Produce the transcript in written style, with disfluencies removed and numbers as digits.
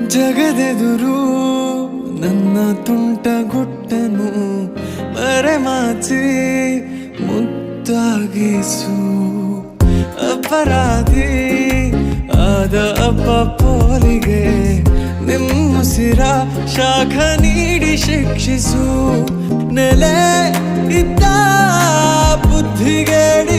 ಜಗದೆದುರು ನನ್ನ ತುಂಟ ಗುಟ್ಟನು ಮರೆಮಾಚಿ ಮುದ್ದಾಗಿಸು. ಅಪರಾಧಿ ಆದ ಅಪ್ಪ ಪೋಲಿಗೆ ನಿಮ್ಮುಸಿರ ಶಾಖ ನೀಡಿ ಶಿಕ್ಷಿಸು. ನೆಲೆ ಇದ್ದ ಬುದ್ಧಿಗೇಡಿ